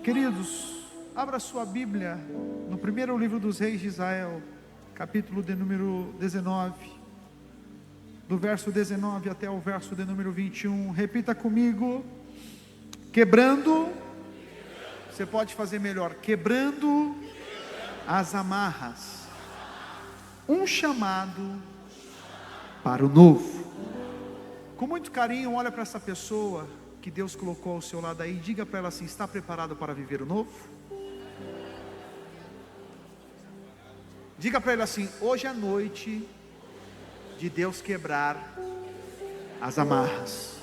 Queridos, abra sua Bíblia no primeiro livro dos reis de Israel, capítulo de número 19, do verso 19 até o verso de número 21. Repita comigo: quebrando, você pode fazer melhor, quebrando as amarras, um chamado para o novo. Com muito carinho, olha para essa pessoa que Deus colocou ao seu lado aí, diga para ela assim: está preparado para viver o novo? Diga para ela assim: hoje é noite de Deus quebrar as amarras.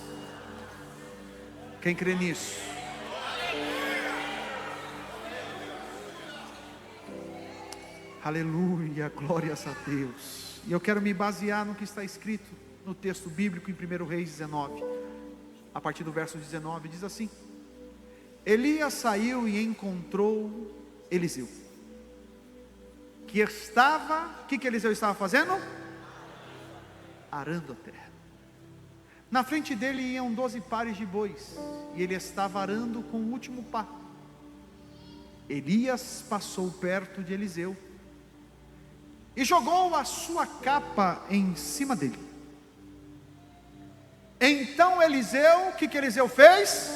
Quem crê nisso? Aleluia, glórias a Deus. E eu quero me basear no que está escrito no texto bíblico em 1 Reis 19, a partir do verso 19, diz assim: Elias saiu e encontrou Eliseu, que estava, o que Eliseu estava fazendo? Arando a terra. Na frente dele iam 12 pares de bois, e ele estava arando com o último par. Elias passou perto de Eliseu e jogou a sua capa em cima dele. Então Eliseu, o que Eliseu fez?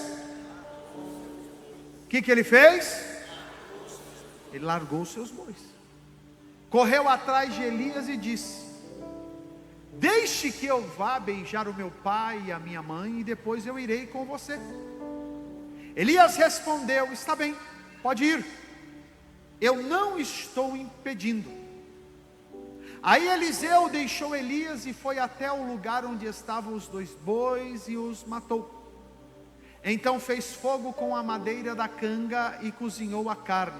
O que ele fez? Ele largou os seus bois, correu atrás de Elias e disse: deixe que eu vá beijar o meu pai e a minha mãe, e depois eu irei com você. Elias respondeu: está bem, pode ir, eu não estou impedindo. Aí Eliseu deixou Elias e foi até o lugar onde estavam os 2 bois e os matou. Então fez fogo com a madeira da canga e cozinhou a carne.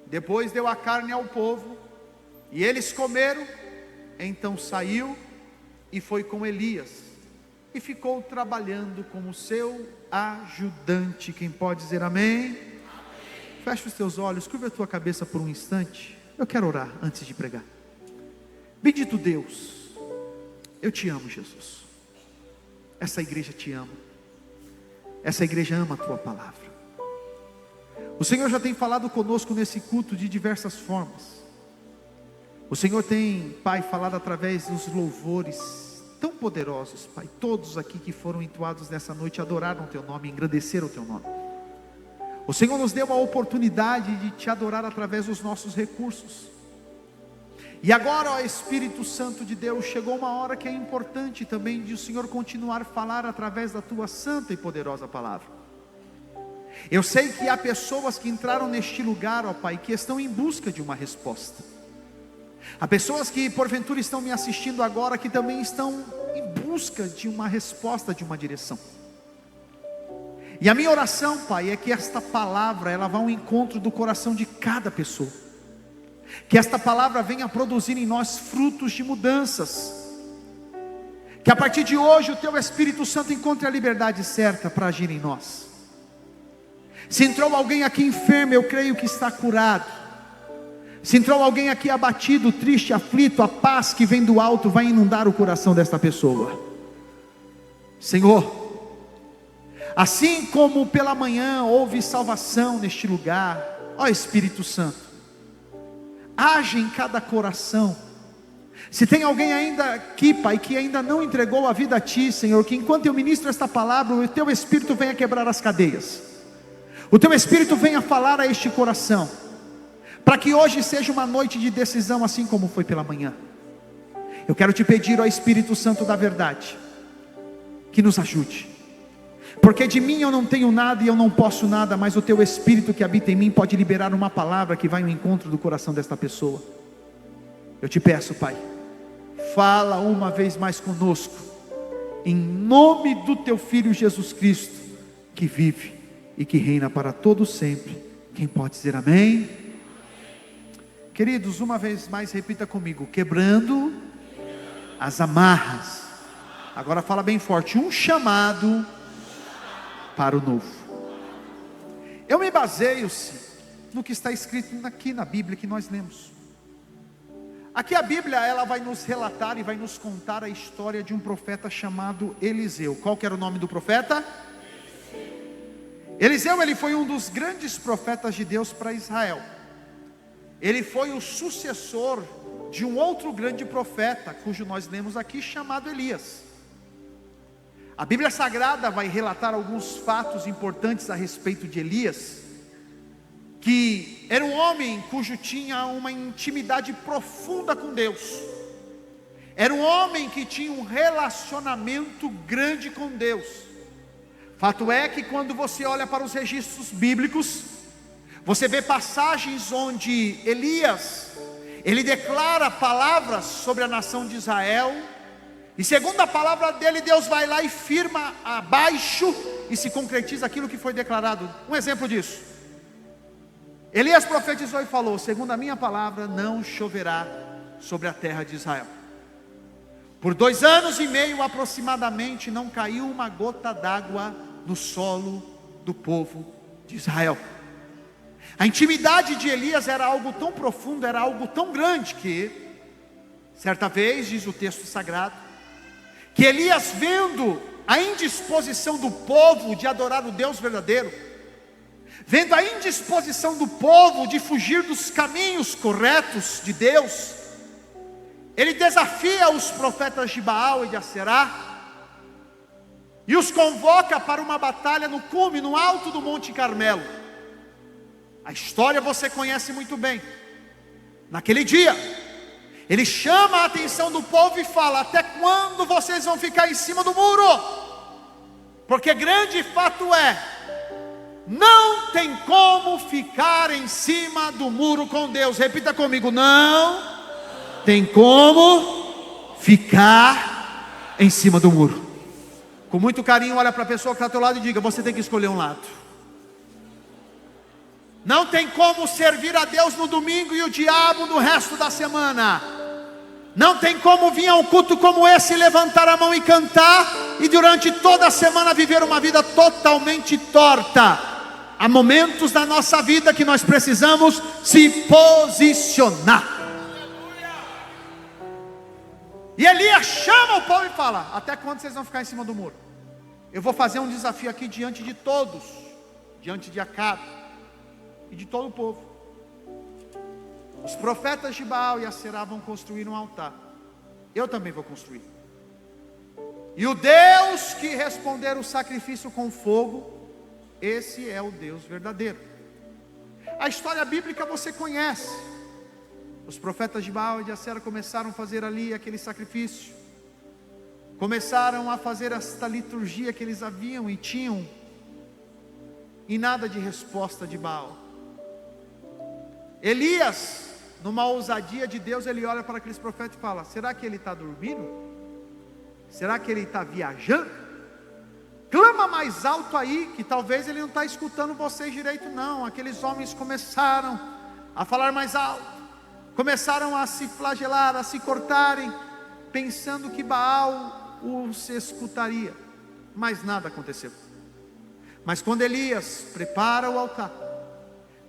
Depois deu a carne ao povo e eles comeram. Então saiu e foi com Elias e ficou trabalhando como seu ajudante. Quem pode dizer amém? Amém. Fecha os teus olhos, curva a tua cabeça por um instante. Eu quero orar antes de pregar. Bendito Deus, eu te amo, Jesus. Essa igreja te ama. Essa igreja ama a tua palavra. O Senhor já tem falado conosco nesse culto de diversas formas. O Senhor tem, Pai, falado através dos louvores tão poderosos, Pai. Todos aqui que foram entoados nessa noite adoraram o teu nome, engrandeceram o teu nome. O Senhor nos deu a oportunidade de te adorar através dos nossos recursos. E agora, ó Espírito Santo de Deus, chegou uma hora que é importante também de o Senhor continuar a falar através da tua santa e poderosa palavra. Eu sei que há pessoas que entraram neste lugar, ó Pai, que estão em busca de uma resposta. Há pessoas que porventura estão me assistindo agora, que também estão em busca de uma resposta, de uma direção. E a minha oração, Pai, é que esta palavra, ela vá ao encontro do coração de cada pessoa. Que esta palavra venha produzir em nós frutos de mudanças. Que a partir de hoje o teu Espírito Santo encontre a liberdade certa para agir em nós. Se entrou alguém aqui enfermo, eu creio que está curado. Se entrou alguém aqui abatido, triste, aflito, a paz que vem do alto vai inundar o coração desta pessoa. Senhor, assim como pela manhã houve salvação neste lugar, ó Espírito Santo, age em cada coração. Se tem alguém ainda aqui, Pai, que ainda não entregou a vida a Ti, Senhor, que enquanto eu ministro esta palavra, o Teu Espírito venha quebrar as cadeias, o Teu Espírito venha falar a este coração, para que hoje seja uma noite de decisão, assim como foi pela manhã. Eu quero Te pedir, ó Espírito Santo da verdade, que nos ajude, porque de mim eu não tenho nada e eu não posso nada, mas o Teu Espírito que habita em mim pode liberar uma palavra que vai ao encontro do coração desta pessoa. Eu Te peço, Pai, fala uma vez mais conosco, em nome do Teu Filho Jesus Cristo, que vive e que reina para todo sempre. Quem pode dizer amém? Queridos, uma vez mais repita comigo: quebrando as amarras. Agora fala bem forte: um chamado para o novo. Eu me baseio-se no que está escrito aqui na Bíblia que nós lemos. Aqui a Bíblia, ela vai nos relatar e vai nos contar a história de um profeta chamado Eliseu. Qual que era o nome do profeta? Eliseu, ele foi um dos grandes profetas de Deus para Israel. Ele foi o sucessor de um outro grande profeta, cujo nós lemos aqui, chamado Elias. A Bíblia Sagrada vai relatar alguns fatos importantes a respeito de Elias, que era um homem cujo tinha uma intimidade profunda com Deus. Era um homem que tinha um relacionamento grande com Deus. Fato é que quando você olha para os registros bíblicos, você vê passagens onde Elias, ele declara palavras sobre a nação de Israel, e segundo a palavra dele, Deus vai lá e firma abaixo, e se concretiza aquilo que foi declarado. Um exemplo disso: Elias profetizou e falou: segundo a minha palavra, não choverá sobre a terra de Israel. Por 2 anos e meio aproximadamente, não caiu uma gota d'água no solo do povo de Israel. A intimidade de Elias era algo tão profundo, era algo tão grande que, certa vez, diz o texto sagrado, que Elias, vendo a indisposição do povo de adorar o Deus verdadeiro, vendo a indisposição do povo de fugir dos caminhos corretos de Deus, ele desafia os profetas de Baal e de Aserá, e os convoca para uma batalha no cume, no alto do Monte Carmelo. A história você conhece muito bem. Naquele dia, ele chama a atenção do povo e fala: até quando vocês vão ficar em cima do muro? Porque grande fato é, não tem como ficar em cima do muro com Deus. Repita comigo: não tem como ficar em cima do muro. Com muito carinho, olha para a pessoa que está ao teu lado e diga: você tem que escolher um lado. Não tem como servir a Deus no domingo e o diabo no resto da semana. Não tem como vir a um culto como esse, levantar a mão e cantar, e durante toda a semana viver uma vida totalmente torta. Há momentos da nossa vida que nós precisamos se posicionar. E Elias chama o povo e fala: até quando vocês vão ficar em cima do muro? Eu vou fazer um desafio aqui diante de todos, diante de Acabe e de todo o povo. Os profetas de Baal e Aserá vão construir um altar. Eu também vou construir. E o Deus que responder o sacrifício com fogo, esse é o Deus verdadeiro. A história bíblica você conhece. Os profetas de Baal e de Aserá começaram a fazer ali aquele sacrifício. Começaram a fazer esta liturgia que eles haviam e tinham, e nada de resposta de Baal. Elias, numa ousadia de Deus, ele olha para aqueles profetas e fala: será que ele está dormindo? Será que ele está viajando? Clama mais alto aí, que talvez ele não está escutando vocês direito não. Aqueles homens começaram a falar mais alto, começaram a se flagelar, a se cortarem, pensando que Baal os escutaria, mas nada aconteceu. Mas quando Elias prepara o altar,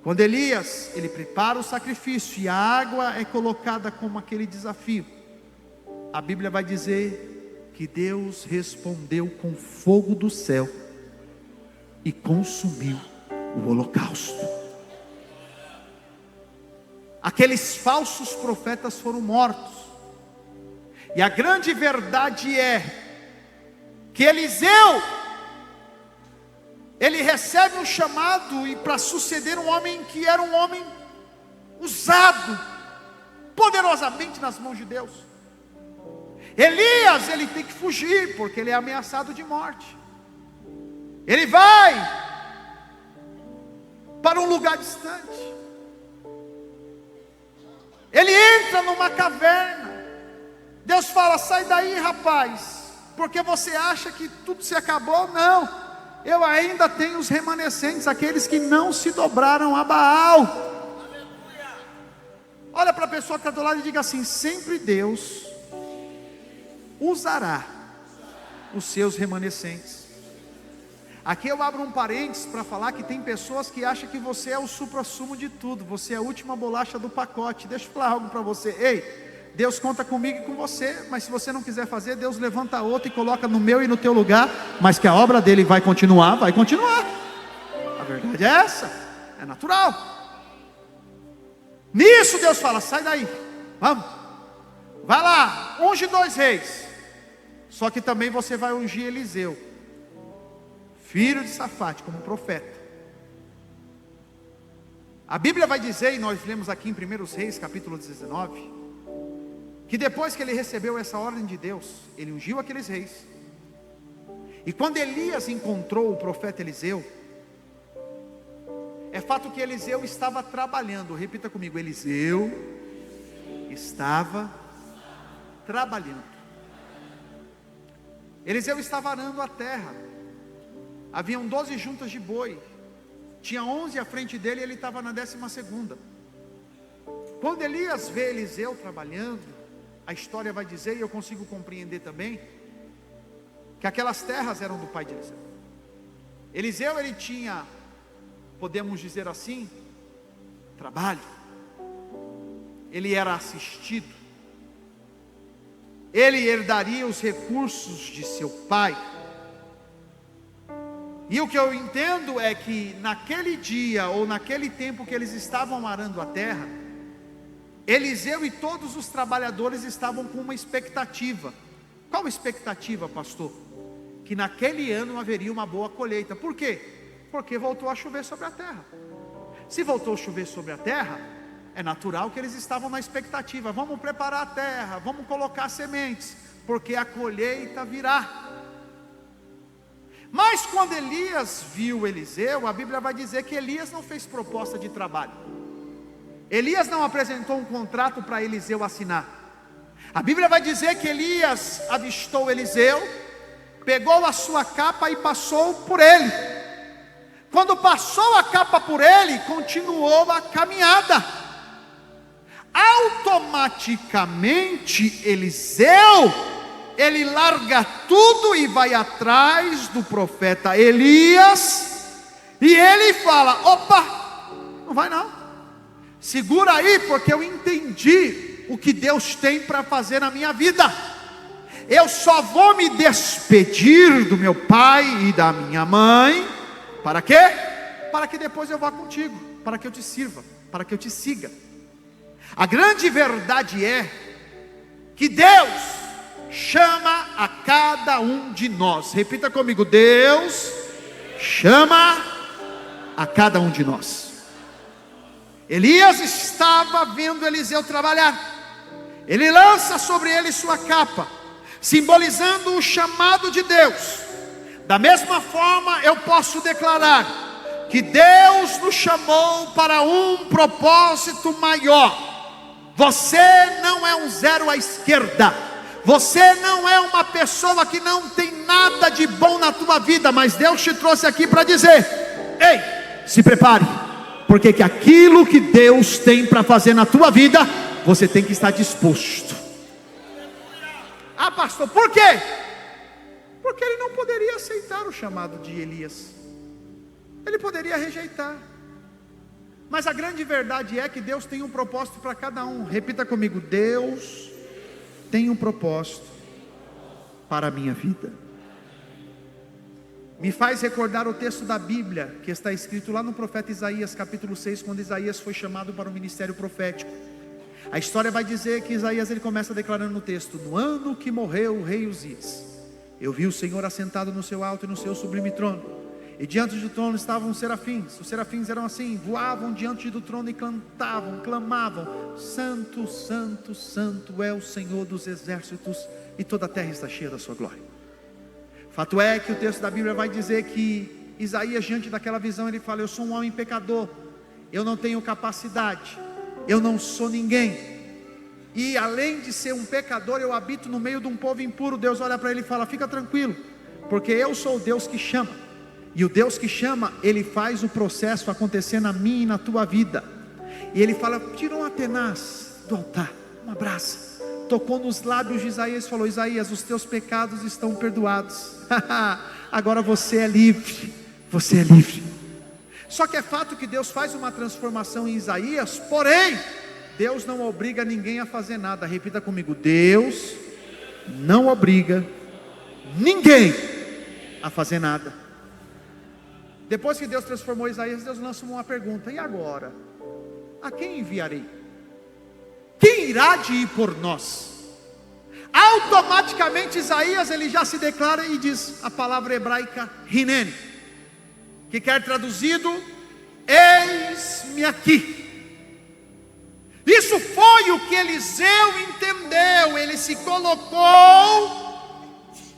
quando Elias, ele prepara o sacrifício, e a água é colocada como aquele desafio, a Bíblia vai dizer que Deus respondeu com fogo do céu, e consumiu o holocausto. Aqueles falsos profetas foram mortos. E a grande verdade é que Eliseu, ele recebe um chamado e para suceder um homem que era um homem usado poderosamente nas mãos de Deus. Elias, ele tem que fugir porque ele é ameaçado de morte. Ele vai para um lugar distante. Ele entra numa caverna. Deus fala: sai daí, rapaz, porque você acha que tudo se acabou? Não, eu ainda tenho os remanescentes, aqueles que não se dobraram a Baal. Olha para a pessoa que está do lado e diga assim: sempre Deus usará os seus remanescentes. Aqui eu abro um parênteses para falar que tem pessoas que acham que você é o suprassumo de tudo, você é a última bolacha do pacote. Deixa eu falar algo para você: ei, Deus conta comigo e com você, mas se você não quiser fazer, Deus levanta outro e coloca no meu e no teu lugar, mas que a obra dele vai continuar, vai continuar. verdade é essa, é natural. Nisso Deus fala: sai daí, vamos, vai lá, unge 2 reis. Só que também você vai ungir Eliseu, filho de Safate, como profeta. A Bíblia vai dizer, e nós lemos aqui em 1 Reis capítulo 19, que depois que ele recebeu essa ordem de Deus, ele ungiu aqueles reis. E quando Elias encontrou o profeta Eliseu, é fato que Eliseu estava trabalhando. Repita comigo: Eliseu estava trabalhando. Eliseu estava arando a terra. Haviam 12 juntas de boi, tinha 11 à frente dele e ele estava na 12ª. Quando Elias vê Eliseu trabalhando, a história vai dizer, e eu consigo compreender também, que aquelas terras eram do pai de Eliseu. Eliseu, ele tinha, podemos dizer assim, trabalho. Ele era assistido. Ele herdaria os recursos de seu pai. E o que eu entendo é que naquele dia, ou naquele tempo que eles estavam arando a terra, Eliseu e todos os trabalhadores estavam com uma expectativa. Qual expectativa, pastor? Que naquele ano haveria uma boa colheita. Por quê? Porque voltou a chover sobre a terra. Se voltou a chover sobre a terra, é natural que eles estavam na expectativa: vamos preparar a terra, vamos colocar sementes, porque a colheita virá. Mas quando Elias viu Eliseu, a Bíblia vai dizer que Elias não fez proposta de trabalho. Elias não apresentou um contrato para Eliseu assinar. A Bíblia vai dizer que Elias avistou Eliseu, pegou a sua capa e passou por ele. Quando passou a capa por ele, continuou a caminhada. Automaticamente Eliseu, ele larga tudo e vai atrás do profeta Elias, e ele fala: opa, não vai não, segura aí, porque eu entendi o que Deus tem para fazer na minha vida. Eu só vou me despedir do meu pai e da minha mãe. Para quê? Para que depois eu vá contigo, para que eu te sirva, para que eu te siga. A grande verdade é que Deus chama a cada um de nós. Repita comigo: Deus chama a cada um de nós. Elias estava vendo Eliseu trabalhar. Ele lança sobre ele sua capa, simbolizando o chamado de Deus. Da mesma forma, eu posso declarar que Deus nos chamou para um propósito maior. Você não é um zero à esquerda. Você não é uma pessoa que não tem nada de bom na tua vida, mas Deus te trouxe aqui para dizer: ei, se prepare, porque que aquilo que Deus tem para fazer na tua vida, você tem que estar disposto. Ah, pastor, por quê? Porque ele não poderia aceitar o chamado de Elias. Ele poderia rejeitar. Mas a grande verdade é que Deus tem um propósito para cada um. Repita comigo: Deus tem um propósito para a minha vida. Me faz recordar o texto da Bíblia que está escrito lá no profeta Isaías capítulo 6, quando Isaías foi chamado para o ministério profético. A história vai dizer que Isaías, ele começa declarando no texto: no ano que morreu o rei Uzias, eu vi o Senhor assentado no seu alto e no seu sublime trono, e diante do trono estavam os serafins eram assim, voavam diante do trono e cantavam, clamavam: santo, santo, santo é o Senhor dos exércitos, e toda a terra está cheia da sua glória. Fato é que o texto da Bíblia vai dizer que Isaías, diante daquela visão, ele fala: eu sou um homem pecador, eu não tenho capacidade, eu não sou ninguém, e além de ser um pecador, eu habito no meio de um povo impuro. Deus olha para ele e fala: fica tranquilo, porque eu sou o Deus que chama. E o Deus que chama, ele faz o processo acontecer na minha e na tua vida. E ele fala: tirou uma tenaz do altar, uma brasa, tocou nos lábios de Isaías e falou: Isaías, os teus pecados estão perdoados. Agora você é livre, você é livre. Só que é fato que Deus faz uma transformação em Isaías, porém Deus não obriga ninguém a fazer nada. Repita comigo: Deus não obriga ninguém a fazer nada. Depois que Deus transformou Isaías, Deus lança uma pergunta: e agora? A quem enviarei? Quem irá de ir por nós? Automaticamente Isaías ele já se declara e diz a palavra hebraica Hineni, que quer traduzido: eis-me aqui. Isso foi o que Eliseu entendeu. Ele se colocou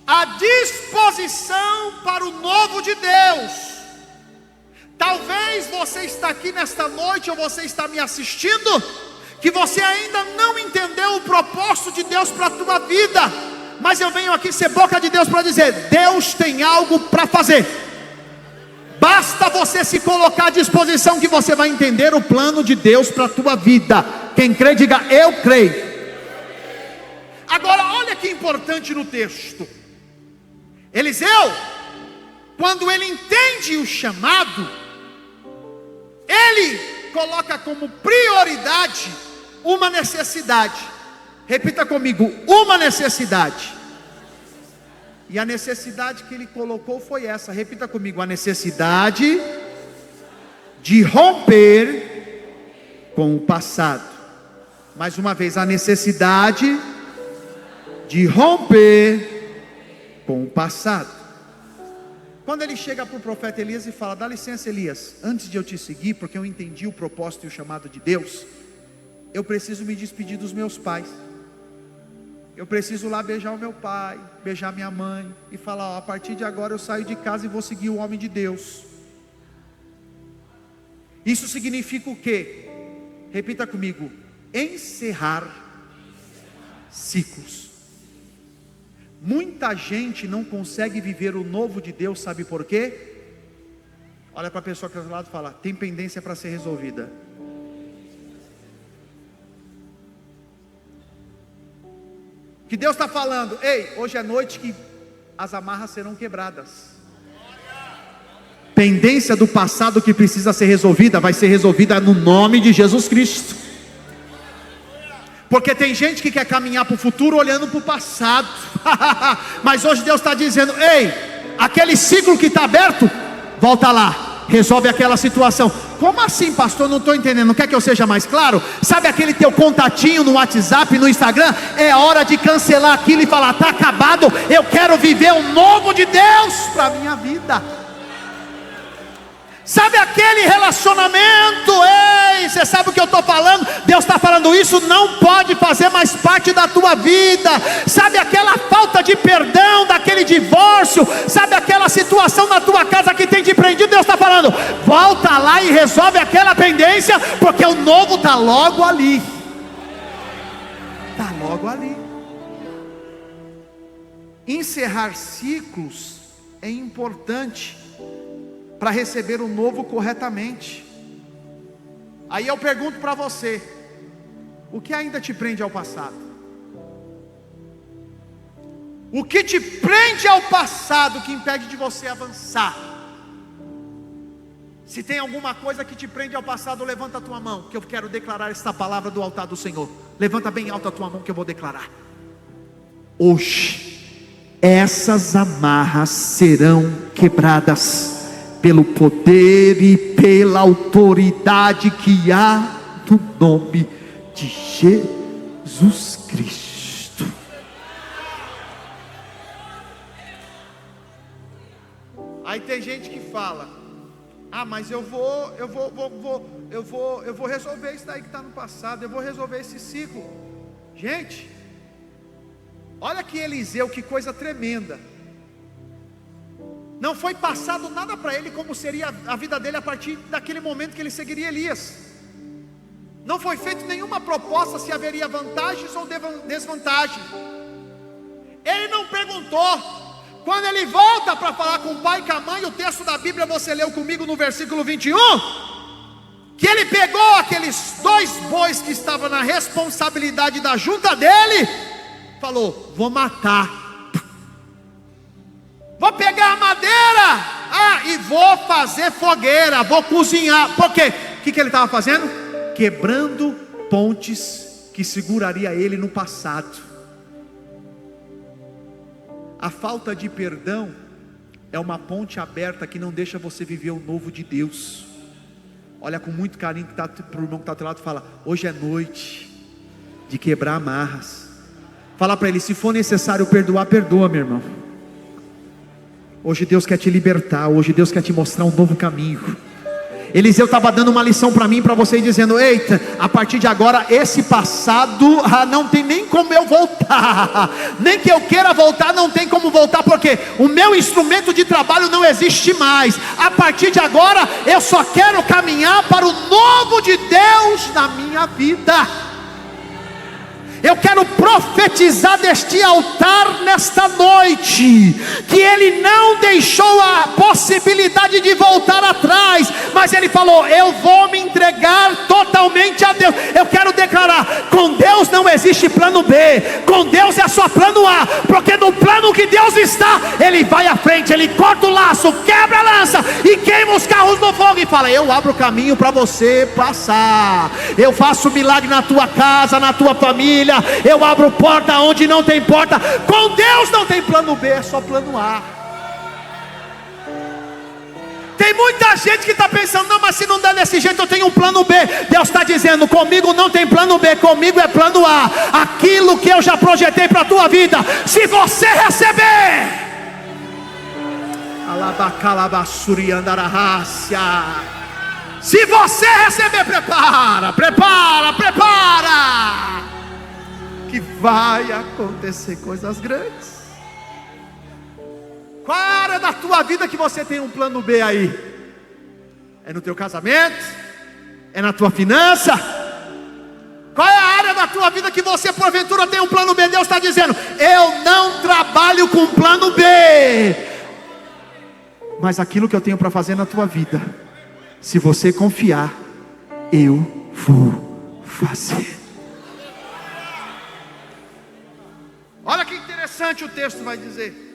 à disposição para o novo de Deus. Talvez você está aqui nesta noite, ou você está me assistindo, que você ainda não entendeu o propósito de Deus para a tua vida. Mas eu venho aqui ser boca de Deus para dizer: Deus tem algo para fazer. Basta você se colocar à disposição, que você vai entender o plano de Deus para a tua vida. Quem crê, diga: eu creio. Agora olha que importante no texto. Eliseu, quando ele entende o chamado, ele coloca como prioridade uma necessidade. Repita comigo: uma necessidade. E a necessidade que ele colocou foi essa. Repita comigo: a necessidade de romper com o passado. Mais uma vez: a necessidade de romper com o passado. Quando ele chega para o profeta Elias e fala: dá licença, Elias, antes de eu te seguir, porque eu entendi o propósito e o chamado de Deus, eu preciso me despedir dos meus pais. Eu preciso lá beijar o meu pai, beijar minha mãe e falar: ó, a partir de agora eu saio de casa e vou seguir o homem de Deus. Isso significa o quê? Repita comigo: encerrar ciclos. Muita gente não consegue viver o novo de Deus, sabe por quê? Olha para a pessoa que está do lado e fala: tem pendência para ser resolvida. Que Deus está falando: ei, hoje é noite que as amarras serão quebradas. Pendência do passado que precisa ser resolvida, vai ser resolvida no nome de Jesus Cristo. Porque tem gente que quer caminhar para o futuro olhando para o passado. Mas hoje Deus está dizendo: ei, aquele ciclo que está aberto, volta lá, resolve aquela situação. Como assim, pastor? Não estou entendendo. Não quer que eu seja mais claro? Sabe aquele teu contatinho no WhatsApp, no Instagram? É hora de cancelar aquilo e falar: está acabado, eu quero viver o novo de Deus para a minha vida. Sabe aquele relacionamento? Ei, você sabe o que eu estou falando? Deus está falando: isso não pode fazer mais parte da tua vida. Sabe aquela falta de perdão, daquele divórcio? Sabe aquela situação na tua casa que tem te prendido? Deus está falando: volta lá e resolve aquela pendência, porque o novo está logo ali. Está logo ali. Encerrar ciclos é importante para receber o novo corretamente. Aí eu pergunto para você: o que ainda te prende ao passado? O que te prende ao passado que impede de você avançar? Se tem alguma coisa que te prende ao passado, levanta a tua mão, que eu quero declarar esta palavra do altar do Senhor. Levanta bem alta a tua mão que eu vou declarar. Hoje essas amarras serão quebradas pelo poder e pela autoridade que há no nome de Jesus Cristo. Aí tem gente que fala: ah, mas eu vou resolver isso daí que está no passado, eu vou resolver esse ciclo. Gente, olha que Eliseu, que coisa tremenda. Não foi passado nada para ele como seria a vida dele a partir daquele momento que ele seguiria Elias. Não foi feita nenhuma proposta se haveria vantagens ou desvantagens. Ele não perguntou. Quando ele volta para falar com o pai e com a mãe, o texto da Bíblia você leu comigo no versículo 21, que ele pegou aqueles 2 bois que estavam na responsabilidade da junta dele, falou: vou matar. Vou pegar a madeira, e vou fazer fogueira, vou cozinhar. Por quê? O que ele estava fazendo? Quebrando pontes que seguraria ele no passado. A falta de perdão é uma ponte aberta que não deixa você viver o novo de Deus. Olha com muito carinho para o irmão que está ao teu lado e fala: hoje é noite de quebrar amarras. Fala para ele: se for necessário perdoar, perdoa, meu irmão. Hoje Deus quer te libertar, hoje Deus quer te mostrar um novo caminho. Eliseu estava dando uma lição para mim e para você, dizendo: eita, a partir de agora esse passado não tem nem como eu voltar, nem que eu queira voltar não tem como voltar, porque o meu instrumento de trabalho não existe mais. A partir de agora eu só quero caminhar para o novo de Deus na minha vida. Eu quero profetizar deste altar nesta noite, que ele não deixou a possibilidade de voltar atrás, mas ele falou: eu vou me entregar totalmente a Deus. Eu quero declarar: com Deus não existe plano B, com Deus é só plano A, porque no plano que Deus está, ele vai à frente, ele corta o laço, quebra a lança e queima os carros no fogo e fala: eu abro o caminho para você passar, eu faço milagre na tua casa, na tua família, eu abro porta onde não tem porta. Com Deus não tem plano B, é só plano A. Tem muita gente que está pensando: não, mas se não der desse jeito eu tenho um plano B. Deus está dizendo: comigo não tem plano B, comigo é plano A. Aquilo que eu já projetei para a tua vida, se você receber, se você receber, prepara, que vai acontecer coisas grandes. Qual área da tua vida que você tem um plano B aí? É no teu casamento? É na tua finança? Qual é a área da tua vida que você porventura tem um plano B? Deus está dizendo: eu não trabalho com plano B, mas aquilo que eu tenho para fazer na tua vida, se você confiar, eu vou fazer. Olha que interessante o texto vai dizer.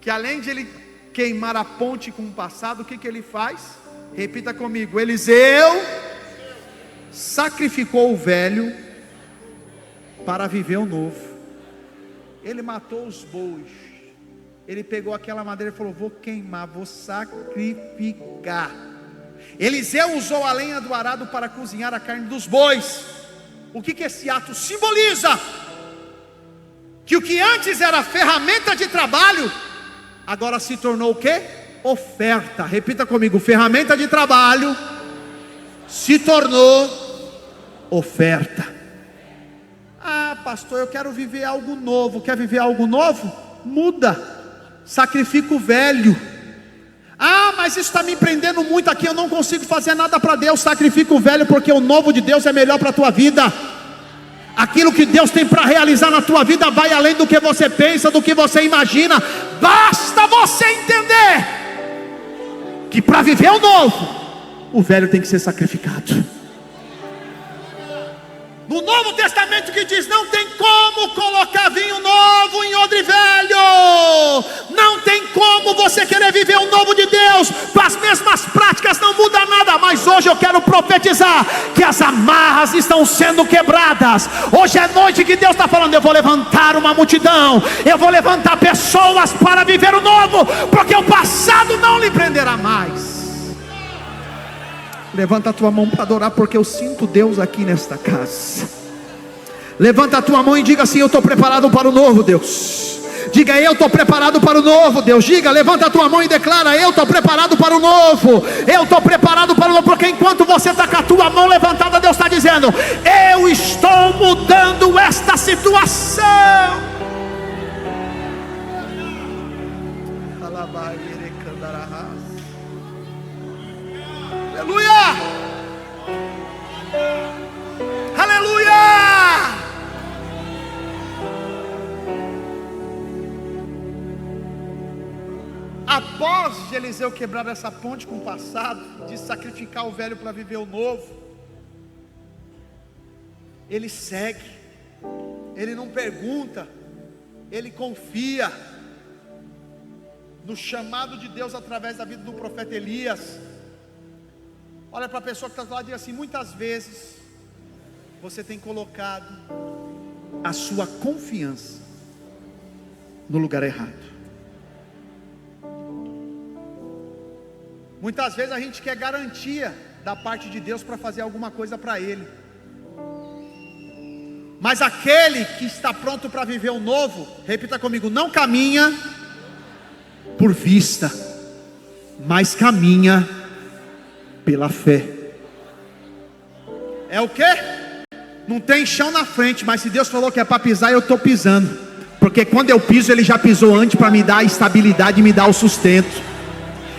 Que além de ele queimar a ponte com o passado, o que ele faz? Repita comigo: Eliseu sacrificou o velho para viver o novo. Ele matou os bois, ele pegou aquela madeira e falou: vou queimar, vou sacrificar. Eliseu usou a lenha do arado para cozinhar a carne dos bois. O que esse ato simboliza? Que o que antes era ferramenta de trabalho, agora se tornou o quê? Oferta. Repita comigo: ferramenta de trabalho se tornou oferta. Ah, pastor, eu quero viver algo novo. Quer viver algo novo? Muda, sacrifica o velho. Ah, mas isso está me prendendo muito aqui, eu não consigo fazer nada para Deus. Sacrifica o velho, porque o novo de Deus é melhor para a tua vida. Aquilo que Deus tem para realizar na tua vida vai além do que você pensa, do que você imagina. Basta você entender que para viver o novo, o velho tem que ser sacrificado. No Novo Testamento que diz: não tem como colocar vinho novo em odre velho. Não tem como você querer viver o novo de Deus com as mesmas práticas, não muda nada. Mas hoje eu quero profetizar que as amarras estão sendo quebradas. Hoje é noite que Deus está falando: eu vou levantar uma multidão, eu vou levantar pessoas para viver o novo, porque o passado não lhe prenderá mais. Levanta a tua mão para adorar, porque eu sinto Deus aqui nesta casa. Levanta a tua mão e diga assim: eu estou preparado para o novo, Deus. Diga: eu estou preparado para o novo, Deus. Diga, levanta a tua mão e declara: eu estou preparado para o novo. Eu estou preparado para o novo. Porque enquanto você está com a tua mão levantada, Deus está dizendo: eu estou mudando esta situação. Aleluia! Aleluia! Após de Eliseu quebrar essa ponte com o passado, de sacrificar o velho para viver o novo, ele segue, ele não pergunta, ele confia no chamado de Deus através da vida do profeta Elias. Olha para a pessoa que está do lado e diz assim: muitas vezes você tem colocado a sua confiança no lugar errado. Muitas vezes a gente quer garantia da parte de Deus para fazer alguma coisa para Ele. Mas aquele que está pronto para viver o novo, repita comigo, não caminha por vista, mas caminha pela fé. É o quê? Não tem chão na frente, mas se Deus falou que é para pisar, eu estou pisando. Porque quando eu piso, Ele já pisou antes para me dar a estabilidade e me dar o sustento.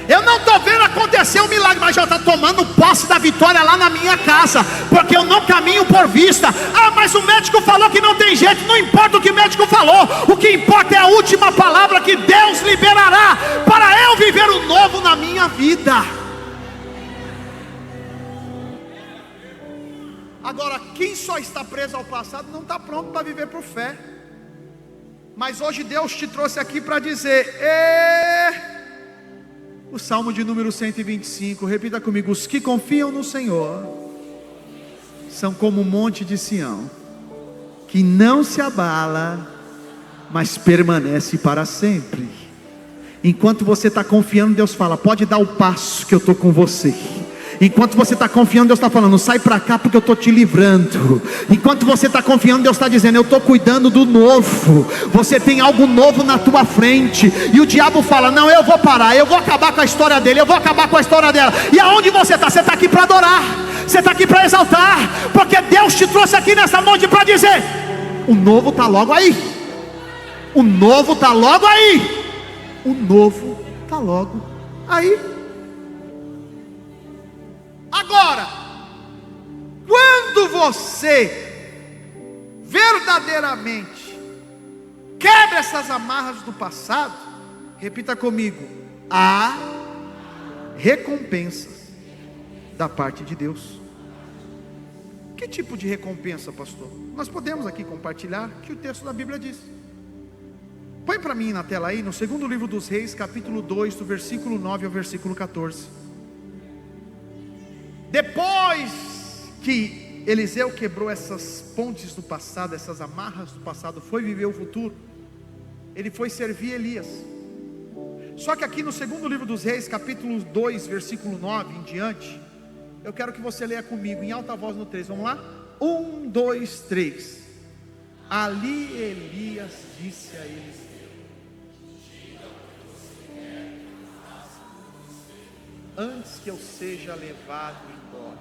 Eu não estou vendo acontecer um milagre, mas já está tomando posse da vitória lá na minha casa, porque eu não caminho por vista. Ah, mas o médico falou que não tem jeito. Não importa o que o médico falou, o que importa é a última palavra que Deus liberará para eu viver o novo na minha vida. Agora, quem só está preso ao passado não está pronto para viver por fé. Mas hoje Deus te trouxe aqui para dizer: o Salmo de número 125, repita comigo: os que confiam no Senhor são como o monte de Sião, que não se abala, mas permanece para sempre. Enquanto você está confiando, Deus fala: pode dar o passo que eu estou com você. Enquanto você está confiando, Deus está falando: sai para cá porque eu estou te livrando. Enquanto você está confiando, Deus está dizendo: eu estou cuidando do novo. Você tem algo novo na tua frente. E o diabo fala: não, eu vou parar, eu vou acabar com a história dele, eu vou acabar com a história dela. E aonde você está? Você está aqui para adorar, você está aqui para exaltar, porque Deus te trouxe aqui nessa noite para dizer: o novo está logo aí. O novo está logo aí. O novo está logo aí. Agora, quando você verdadeiramente quebra essas amarras do passado, repita comigo: há recompensas da parte de Deus. Que tipo de recompensa, pastor? Nós podemos aqui compartilhar o que o texto da Bíblia diz. Põe para mim na tela aí, no segundo livro dos Reis, capítulo 2, do versículo 9 ao versículo 14. Depois que Eliseu quebrou essas pontes do passado, essas amarras do passado, foi viver o futuro, ele foi servir Elias. Só que aqui no segundo livro dos Reis, capítulo 2, versículo 9 em diante, eu quero que você leia comigo em alta voz no 3, vamos lá? 1, 2, 3. Ali Elias disse a Eliseu: antes que eu seja levado embora,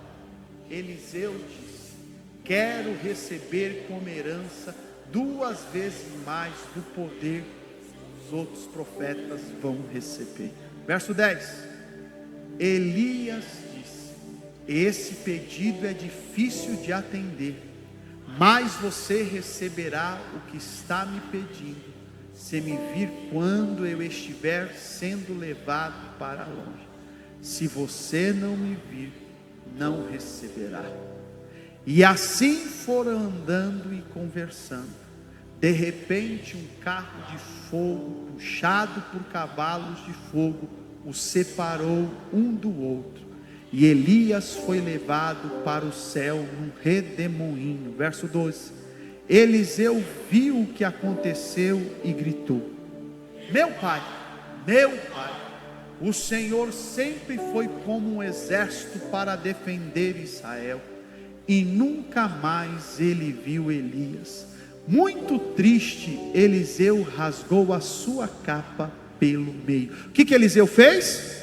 Eliseu disse: quero receber como herança 2 vezes mais do poder que os outros profetas vão receber. Verso 10: Elias disse: esse pedido é difícil de atender, mas você receberá o que está me pedindo, se me vir quando eu estiver sendo levado para longe. Se você não me vir, não receberá. E assim foram andando e conversando. De repente um carro de fogo, puxado por cavalos de fogo, os separou um do outro. E Elias foi levado para o céu num redemoinho. Verso 12. Eliseu viu o que aconteceu e gritou: meu pai, o Senhor sempre foi como um exército para defender Israel. E nunca mais ele viu Elias. Muito triste, Eliseu rasgou a sua capa pelo meio. O que Eliseu fez?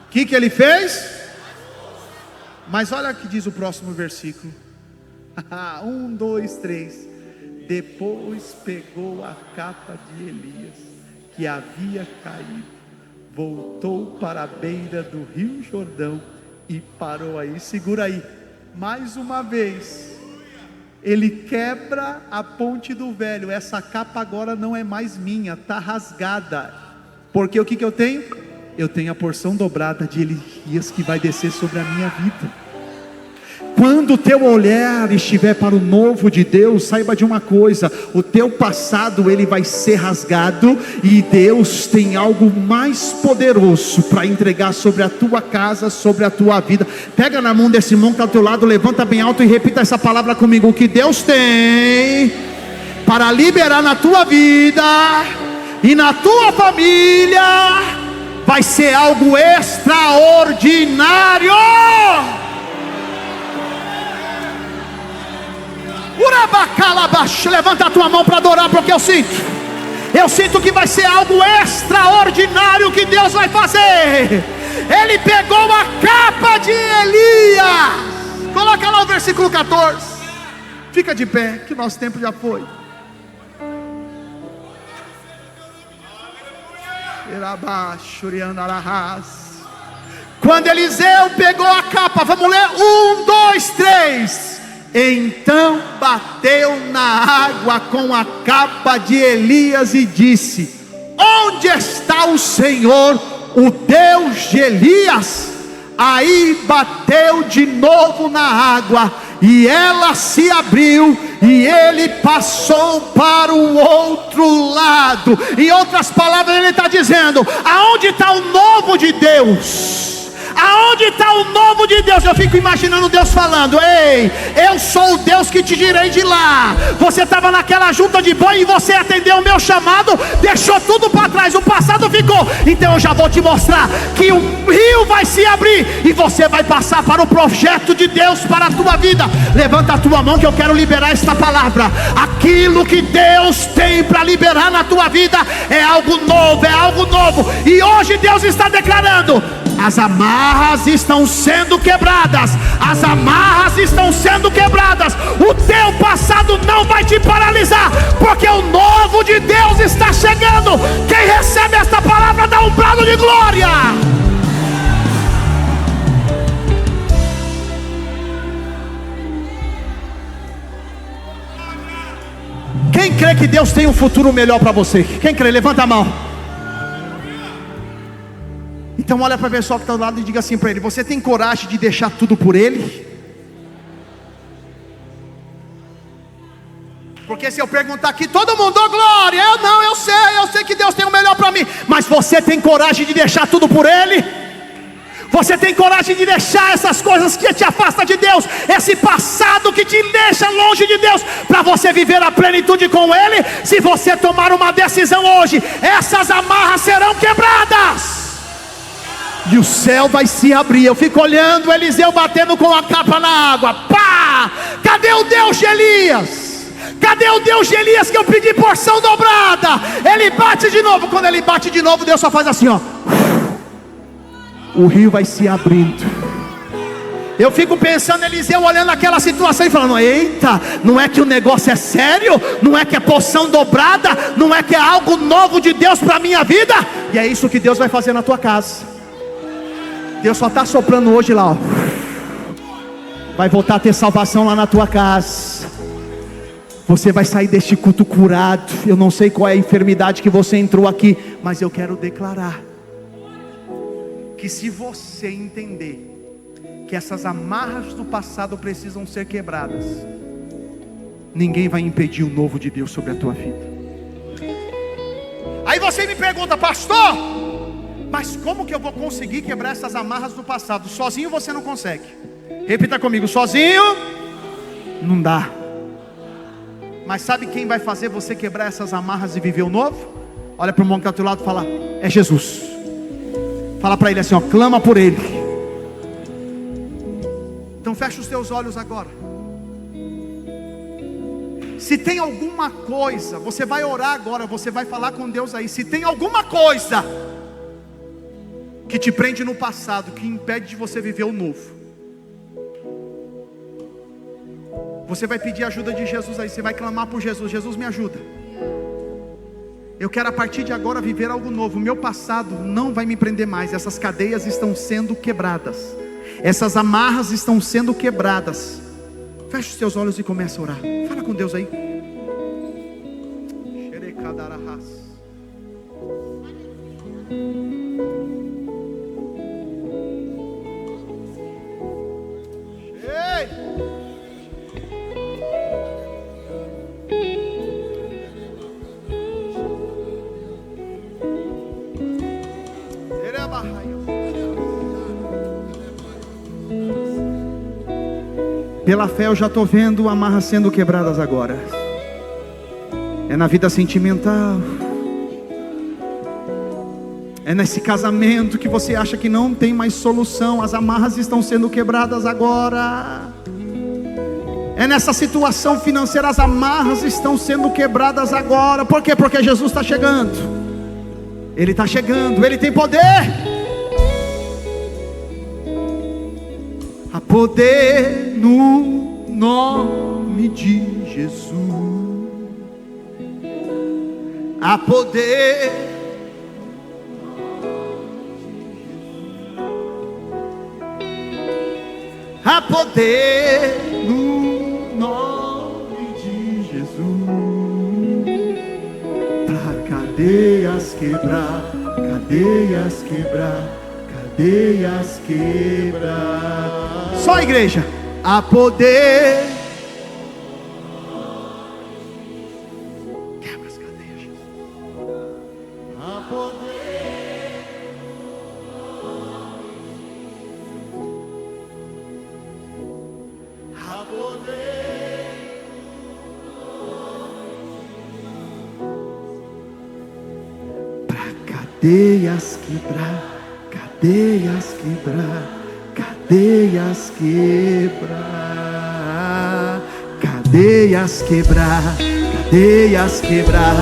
O que ele fez? Mas olha o que diz o próximo versículo. 1, 2, 3. Depois pegou a capa de Elias, que havia caído, voltou para a beira do rio Jordão e parou aí. Segura aí, mais uma vez, ele quebra a ponte do velho. Essa capa agora não é mais minha, está rasgada, porque o que eu tenho? Eu tenho a porção dobrada de Elias que vai descer sobre a minha vida. Quando o teu olhar estiver para o novo de Deus, saiba de uma coisa: o teu passado ele vai ser rasgado, e Deus tem algo mais poderoso para entregar sobre a tua casa, sobre a tua vida. Pega na mão desse irmão que está ao teu lado, levanta bem alto e repita essa palavra comigo: o que Deus tem para liberar na tua vida e na tua família, vai ser algo extraordinário. Levanta a tua mão para adorar, porque eu sinto que vai ser algo extraordinário que Deus vai fazer. Ele pegou a capa de Elias. Coloca lá o versículo 14. Fica de pé, que nosso tempo já foi. Quando Eliseu pegou a capa, vamos ler, 1, 2, 3. Então bateu na água com a capa de Elias e disse: onde está o Senhor, o Deus de Elias? Aí bateu de novo na água, e ela se abriu, e ele passou para o outro lado. Em outras palavras, ele está dizendo: aonde está o novo de Deus? Aonde está o novo de Deus? Eu fico imaginando Deus falando: ei, eu sou o Deus que te tirei de lá. Você estava naquela junta de boi e você atendeu o meu chamado, deixou tudo para trás, o passado ficou. Então eu já vou te mostrar que o rio vai se abrir e você vai passar para o projeto de Deus para a tua vida. Levanta a tua mão que eu quero liberar esta palavra. Aquilo que Deus tem para liberar na tua vida é algo novo, é algo novo. E hoje Deus está declarando: as amarras estão sendo quebradas. As amarras estão sendo quebradas. O teu passado não vai te paralisar, porque o novo de Deus está chegando. Quem recebe esta palavra dá um brado de glória. Quem crê que Deus tem um futuro melhor para você? Quem crê? Levanta a mão. Então olha para a pessoa que está do lado e diga assim para ele: você tem coragem de deixar tudo por ele? Porque se eu perguntar aqui, todo mundo, oh, glória, eu não, eu sei que Deus tem o melhor para mim. Mas você tem coragem de deixar tudo por ele? Você tem coragem de deixar essas coisas que te afastam de Deus, esse passado que te deixa longe de Deus, para você viver a plenitude com ele? Se você tomar uma decisão hoje, essas amarras serão quebradas e o céu vai se abrir. Eu fico olhando Eliseu batendo com a capa na água. Pá! Cadê o Deus de Elias? Cadê o Deus de Elias que eu pedi porção dobrada? Ele bate de novo. Quando ele bate de novo, Deus só faz assim, ó. O rio vai se abrindo. Eu fico pensando Eliseu olhando aquela situação e falando: eita, não é que o negócio é sério? Não é que é porção dobrada? Não é que é algo novo de Deus para a minha vida? E é isso que Deus vai fazer na tua casa. Deus só está soprando hoje lá, ó. Vai voltar a ter salvação lá na tua casa. Você vai sair deste culto curado. Eu não sei qual é a enfermidade que você entrou aqui, mas eu quero declarar que se você entender que essas amarras do passado precisam ser quebradas, ninguém vai impedir o novo de Deus sobre a tua vida. Aí você me pergunta: pastor, mas como que eu vou conseguir quebrar essas amarras do passado? Sozinho você não consegue. Repita comigo: sozinho não dá. Mas sabe quem vai fazer você quebrar essas amarras e viver o novo? Olha para o irmão que está ao teu lado e fala: é Jesus. Fala para ele assim, ó, clama por ele. Então fecha os teus olhos agora. Se tem alguma coisa, você vai orar agora, você vai falar com Deus aí. Se tem alguma coisa que te prende no passado, que impede de você viver o novo, você vai pedir ajuda de Jesus aí. Você vai clamar por Jesus: Jesus, me ajuda. Eu quero a partir de agora viver algo novo. O meu passado não vai me prender mais. Essas cadeias estão sendo quebradas. Essas amarras estão sendo quebradas. Feche os teus olhos e comece a orar. Fala com Deus aí. Pela fé eu já estou vendo amarras sendo quebradas agora. é na vida sentimental, é nesse casamento que você acha que não tem mais solução, as amarras estão sendo quebradas agora. É nessa situação financeira, as amarras estão sendo quebradas agora. Por quê? Porque Jesus está chegando. Ele está chegando, Ele tem poder. Há poder no nome de Jesus. Há poder. Há poder no nome de Jesus, para cadeias quebrar, cadeias quebrar, cadeias quebrar. Só a igreja. Há poder. Quebra as cadeias, Jesus. Há poder. Cadeias quebrar, cadeias quebrar, cadeias quebrar, cadeias quebrar, cadeias quebrar,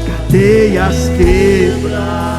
cadeias quebrar.